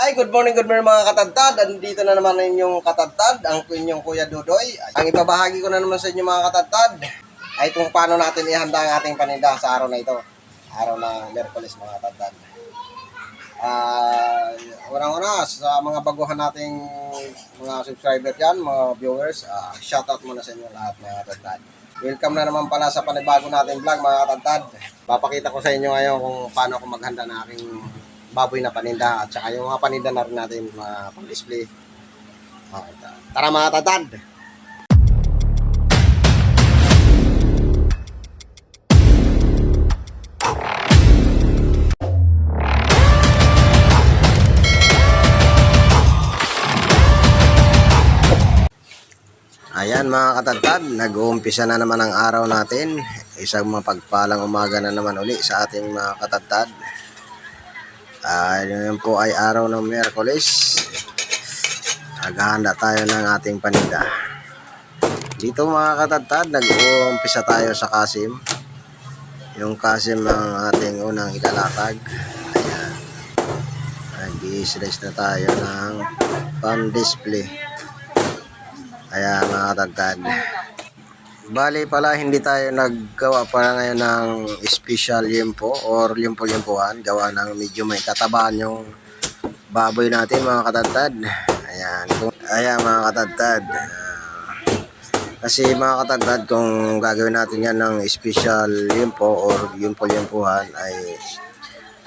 Good morning mga katadtad. Andito na naman inyong katadtad, ang inyong Kuya Dudoy. Ang ibabahagi ko na naman sa inyo mga katadtad ay kung paano natin ihanda ang ating paninda sa araw na ito. Araw ng Miyerkules mga katadtad. Unang-una sa mga baguhan nating mga subscriber dyan, mga viewers, shoutout muna sa inyo lahat mga katadtad. Welcome na naman pala sa panibago nating vlog mga katadtad. Papakita ko sa inyo ngayon kung paano ako maghanda ng aking baboy na paninda at saka yung mga paninda na rin natin mga pang-display. Tara mga tatad! Ayan mga katadtad, nag-uumpisa na naman ang araw natin. Isang mapagpalang umaga na naman uli sa ating mga katadtad. Yun po ay araw ng Miyerkules. Naghahanda tayo ng ating paninda. Dito mga katadtad, nag-uumpisa tayo sa kasim. Yung kasim ang ating unang ilalatag. Ayan. Nag-i-slice na tayo ng pan-display. Ayan mga katadtad. Bali pala hindi tayo naggawa para ngayon ng special limpo or limpo-limpuhan. Gawa ng medyo may katabaan yung baboy natin mga katadtad. Ayan mga katadtad. Kasi mga katadtad, kung gagawin natin yan ng special limpo or limpo-limpuhan ay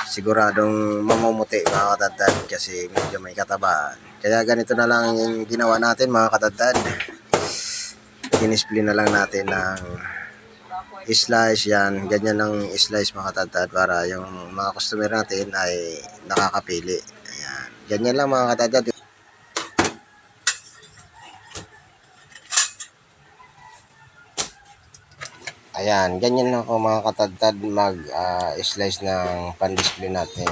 siguradong mamumuti mga katadtad kasi medyo may katabaan. Kaya ganito na lang yung ginawa natin mga katadtad. Dinisplay na lang natin ng slice yan. Ganyan ang slice mga katadtad para yung mga customer natin ay nakakapili. Ayan. Ganyan lang mga katadtad. Ayan. Ganyan lang ako mga katadtad mag-slice ng pan-display natin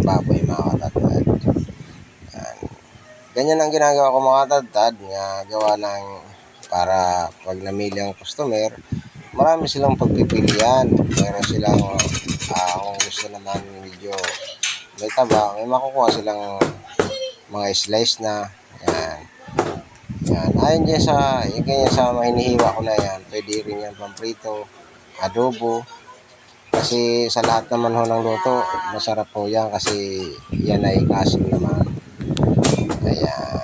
baboy mga katadtad. Ayan. Ganyan ang ginagawa ko mga katadtad. Gawa ng para pag namili ang customer, marami silang pagpipilian. Meron silang kung gusto naman medyo may taba, may makukuha silang mga slice na. Yan. Yan. Ayon dyan sa ganyan sa mahinihiwa ko na yan, pwede rin yan pamprito, adobo. Kasi sa lahat naman ho ng luto, masarap po yan kasi yan ay kasim naman. Ayan.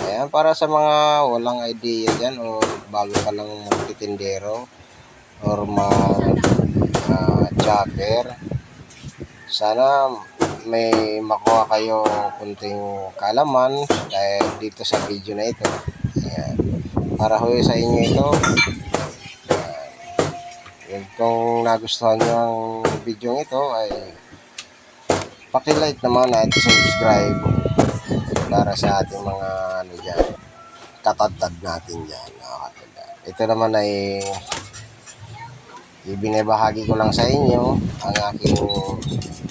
Ayan, para sa mga walang idea dyan o bago ka lang magtitindero or mag-chopper, sana may makuha kayo kunting kaalaman dahil dito sa video na ito. Ayan. Para ho sa inyo ito. Kung nagustuhan nyo ang video ito ay paki-like naman at subscribe para sa ating mga katadtad natin dyan. Ito naman ay ibinibahagi ko lang sa inyo ang aking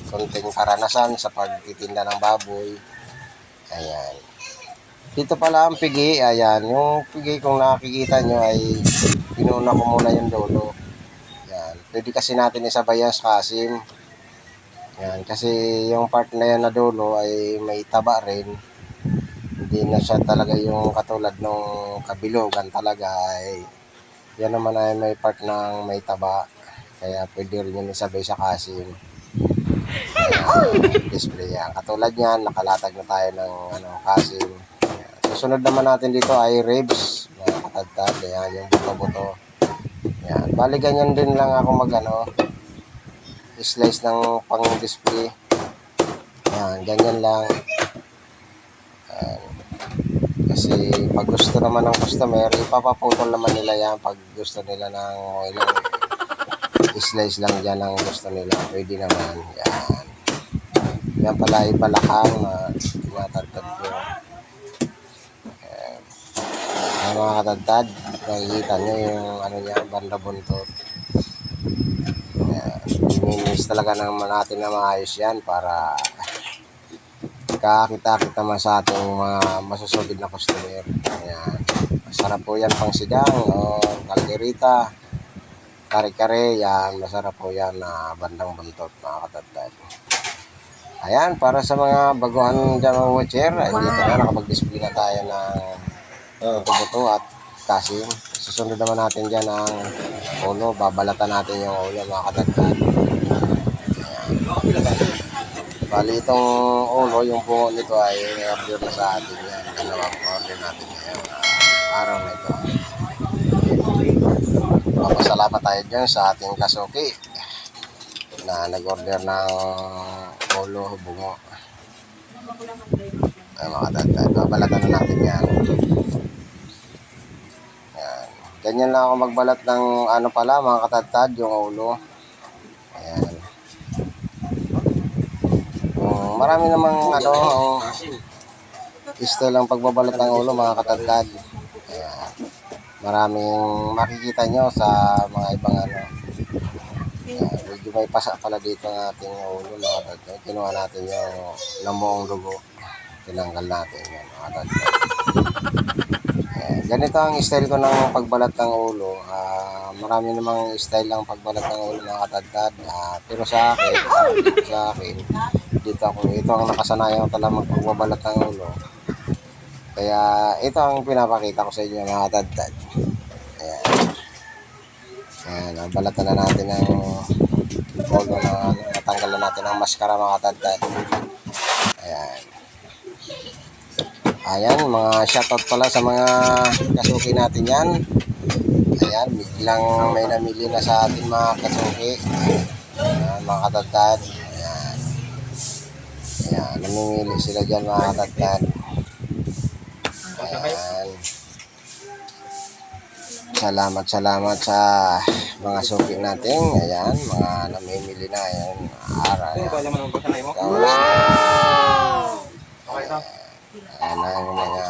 konting karanasan sa pagtitinda ng baboy. Ayan. Dito pala ang pigi. Ayan. Yung pigi kung nakikita nyo ay pinuna ko muna yung dulo. Ayan. Pwede kasi natin isabay yan sa kasim. Ayan. Kasi yung part na yan na dulo ay may taba rin. Hindi na siya talaga yung katulad ng kabilugan talaga ay yan naman ay may part ng may taba. Kaya pwede rin yun isabay sa kasim. Display yan. Katulad yan, nakalatag na tayo ng kasim. Susunod naman natin dito ay ribs. Mga katadtad. Ayan, yung buto-buto. Ayan. Bali ganyan din lang ako slice ng pang-display. Ayan, ganyan lang. Ayan. Kasi pag gusto naman ng customer, ipapaputol naman nila yan pag gusto nila ng ilang slice lang dyan ang gusto nila. Pwede naman. Yan. Yan pala ibalakang na tinatagtad ko. Ang mga katagtad, nakikita nyo yung niya, banda buntot. Minimis talaga naman natin na maayos yan para kakita-kita naman sa ating mga masusugid na customer. Ayan. Masarap po yan pang sigang o kalderita, kare-kare, yan. Masarap po yan na bandang buntot mga katadtad. Ayan, para sa mga baguhan dyan mga watcher, ay dito na nakapag-display na tayo ng buto at casing. Susunod naman natin dyan ang ulo. Babalatan natin yung ulo mga katagtad. Bali itong ulo, yung bungo nito ay order na sa atin yan. Dalawang order natin ngayon. Araw na ito. Papasalamat tayo dyan sa ating kasuki na nag-order ng ulo, bungo. Ay mga katagtad, babalatan na natin yan. Ayan. Ganyan lang ako magbalat ng ano pala mga katagtad, yung ulo. Ayan. Marami namang ano, style ang pagbabalot ng ulo mga katagtad. Ayan. Maraming makikita nyo sa mga ibang ano. Ayan. Medyo may pasa pala dito ng ating ulo mga katagtad. Kinuha natin yung namuong dugo. Tinanggal natin yan mga katagtad. Ayan. Ganito ang style ko ng pagbalat ng ulo. Marami namang style ang pagbalat ng ulo mga katagtad. Pero sa akin, dito ito ang nakasanayan ko talaga magbabalat ng ulo. Kaya ito ang pinapakita ko sa inyo mga katagtad. Ayan. Ayan, balatan na natin ang ulo na natanggalan natin ang maskara mga katagtad. Ayan. Ayan, mga shoutout pala sa mga kasuki natin yan. Ayan, biglang may namili na sa atin mga kasuki. Ayan, mga katagtad. Ayan, namimili sila dyan mga katagtad. Ayan. Salamat sa mga suki natin. Ayan, mga namimili na. Ayan, ara. Ayan ang mga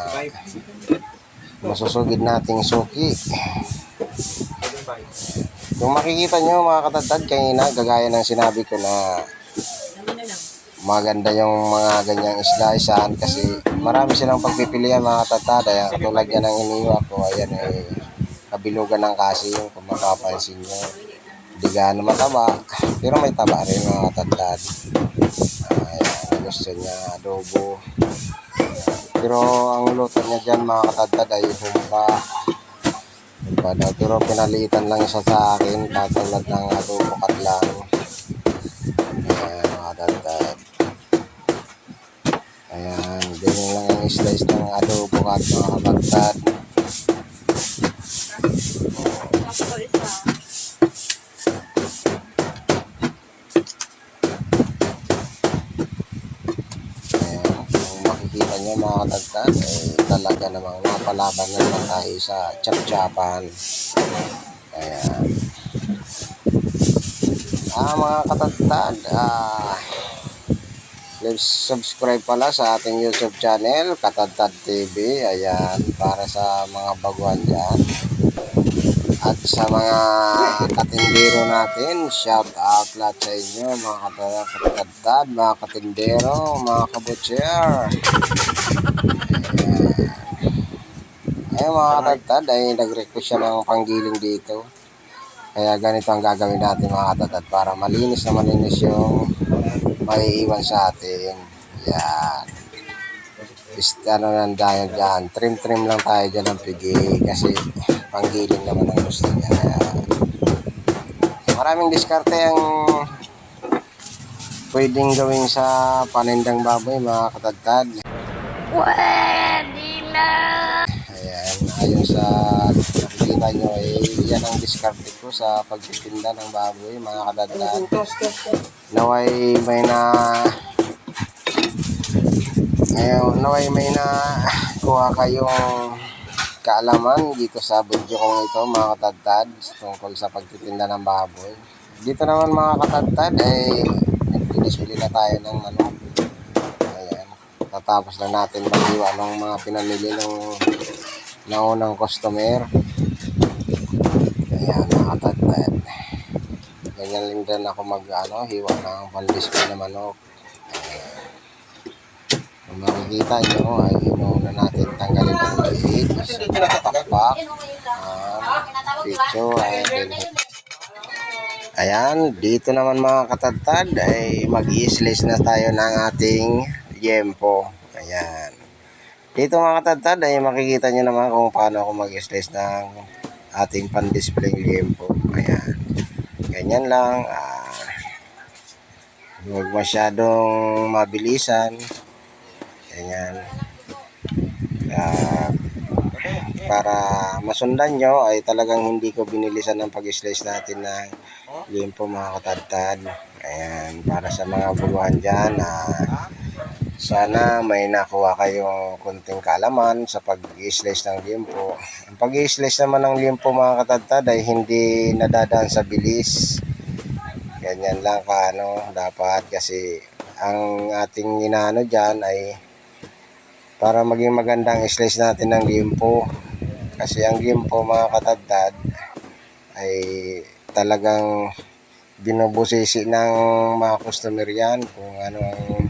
masusugid nating suki. Kung makikita nyo mga katagtad, kanina, gagaya ng sinabi ko na maganda yung mga ganyang slicean kasi marami silang pagpipilian mga katagtad. Ayan, tulad yan ang iniwa ko. Ayan ay kabilugan ng casing kung makapansin nyo. Hindi gaano mataba pero may taba rin mga katagtad. Ayan, gusto niya adobo. Pero ang luto niya dyan mga katagtad ay humba. Pero pinalitan lang siya sa akin katulad ng adobo katlang. Ayan mga katagtad. Ayan, ganyan lang ang slice ng adobo kat mga katagtad. Ayan, kung makikita nyo mga katagtad, talaga namang napalaban na naman tayo sa chap-chapan. Ayan. Mga katagtad, please subscribe pala sa ating YouTube channel, Katadtad TV. Ayan, para sa mga baguhan dyan. At sa mga katindero natin, shout out lahat sa inyo, mga katadtad, mga katindero, mga kabutcher. Ayan mga katadtad, ay nag-request siya ng panggiling dito. Kaya ganito ang gagawin natin mga katadtad para malinis na malinis yung maiiwan sa atin. Yan. Ano lang tayo dyan. Trim lang tayo dyan ng pigi kasi panggiling naman ang gusto niya. Maraming diskarte ang pwedeng gawin sa panindang baboy mga katagtad. Pwede na! Ayan, ayon sa nakikita nyo yan ang diskarte ko sa pagtitinda ng baboy mga katagtad. Naway may na kuha kayong kaalaman dito sa video kong ito mga katagtad tungkol sa pagtitinda ng baboy. Dito naman mga katagtad ay nagdidisplay na tayo ng manok. Ayan, tatapos na natin maghiwa ng mga pinamili ng naunang customer. Ayan mga katagtad, ganyan lang din ako hiwa ng pandisplay na manok. Kung makikita nyo ay inuuna natin tanggalin ang liig sa takpak, picture, Ayan, dito naman mga katadtad ay mag-i-slice na tayo ng ating liempo. Ayan. Dito mga katadtad ay makikita nyo naman kung paano ako mag-i-slice ng ating pan-display liempo. Ayan. Ganyan lang. Huwag masyadong mabilisan. Ganyan. Para masundan nyo ay talagang hindi ko binilisan ng pag-slice natin ng liempo mga katadtad. Ayan, para sa mga buluhan dyan, sana may nakuha kayong kunting kaalaman sa pag-i-slice ng liempo. Ang pag-i-slice naman ng liempo mga katadtad ay hindi nadadaan sa bilis. Ganyan lang dapat kasi ang ating inaano dyan ay para maging magandang slice natin ng liempo. Kasi ang liempo mga katadtad ay talagang binubusisi ng mga customer yan kung ano ang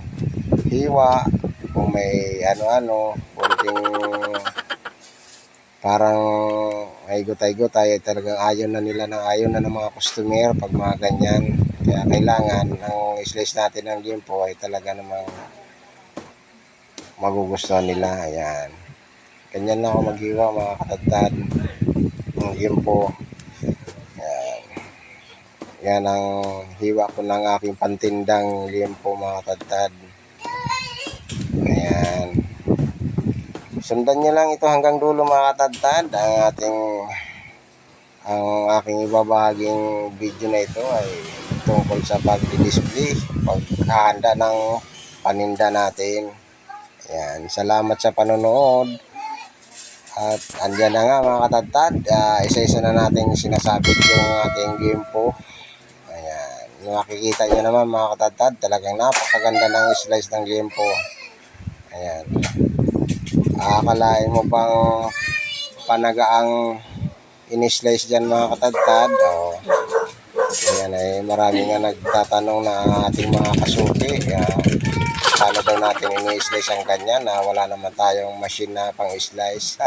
hiwa, kung may ano-ano, kunting parang ay gutay-gutay, talagang ayaw na ng mga customer pag mga ganyan. Kaya kailangan ang slice natin ng liempo ay talaga namang magugustuhan nila. Ayan. Ganyan lang ako maghiwa mga katadtad ng liempo. Ayan. Yan ang hiwa ko ng aking pantindang liempo mga katadtad. Ayan. Sundan nyo lang ito hanggang dulo mga katadtad. Ang aking ibabahaging video na ito ay tungkol sa pag-display, paghahanda ng paninda natin. Ayan. Salamat sa panonood. At andyan na nga mga katadtad, isa-isa na natin sinasabit yung ating liempo. Ayan, makikita nyo naman mga katadtad, talagang napakaganda ng slice ng liempo. Ayan, akalain mo pang panagaang in-slice dyan mga katadtad. Ayan ay marami nga nagtatanong na ating mga kasuki. Paano daw natin ini-slice ang ganyan na wala naman tayong machine na pang-slice.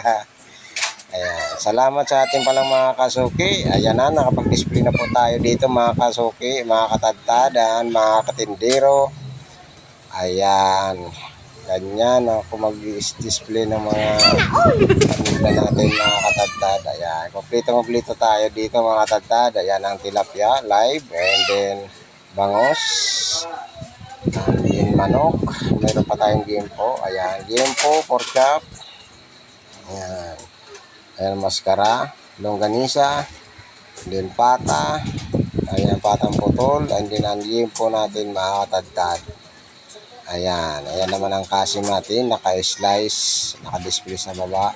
Ayan. Salamat sa ating palang mga kasuki. Ayan na, nakapag-display na po tayo dito mga kasuki, mga katadtadan, mga katindero. Ayan. Ganyan ako mag-display ng mga paninda natin mga katadtad. Ayan. Kompleto tayo dito mga katadtad. Ayan ang tilapia live, and then bangos. Ayan, manok. Meron pa tayong liempo. Ayan, liempo, pork chop. Ayan. Ayan, maskara, longganisa, then pata. Ayan, patang putol. And then ang liempo natin mga katadtad. Ayan. Ayan naman ang kasim natin. Naka-slice. Naka-display sa baba.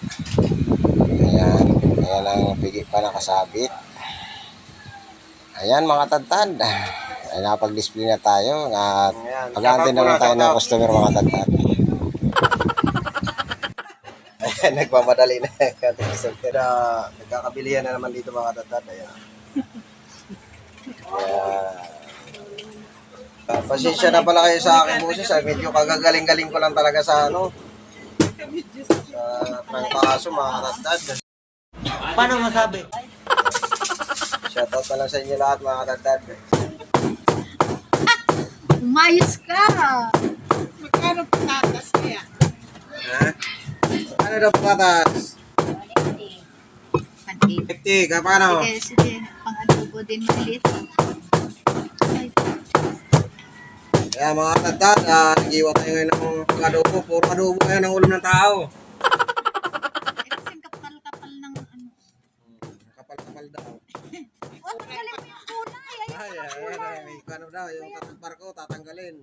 Ayan. Ayan ang pigi pa nakasabit. Ayan mga katadtad. Ay napag-display na tayo at pag-aantay naman tayo ng customer mga katadtad. Ayan, nagmamadali na nagkakabilihan na naman dito mga katadtad. Ayan. Pasensya na pala kayo sa aking boses. Medyo kagagaling-galing ko lang talaga sa sa pangkaso mga katadtad. Paano masabi? Shoutout na lang sa inyo lahat mga katadtad. Umayos ka. Magkano patatas kaya? Ha? Ano daw patatas? 50, kapano? Sige. Pang-adobo din maliit. Kaya mga katadtad, nag-iwa tayo ngayon ng adobo. Puro adobo ngayon ang ulam ng tao. Kasing kapal-kapal ng ano. Kapal-kapal daw. Tanggalin mo yung kulay. May ano daw, yung tatagpar ko, tatanggalin.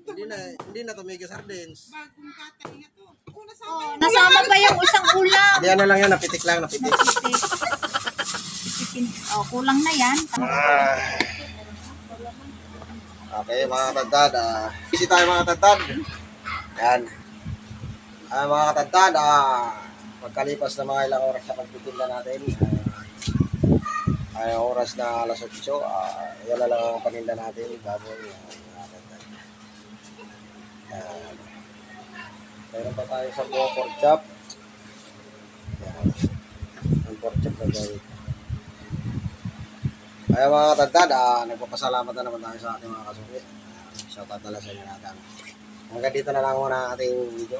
Hindi na tumigil sardines. Bagong katalinga to. Una sa Nasama pa yung isang ulam. Hindi ano lang yan, napitik. Kulang na yan. Okay mga katadtad, busy tayo mga katadtad. Yan. Mga katadtad, pagkalipas na mga ilang oras sa pagtitinda natin, ay oras na alas 8, wala lang ang paninda natin, baboy. Meron pa tayo sa buong pork chop. Yan. Ang pork chop na gawin. Ay mga katagtad, nagpapasalamat na naman tayo sa ating mga kasuki. Shoutout na lang sa inyo natin. Hanggang dito na lang muna ang ating video.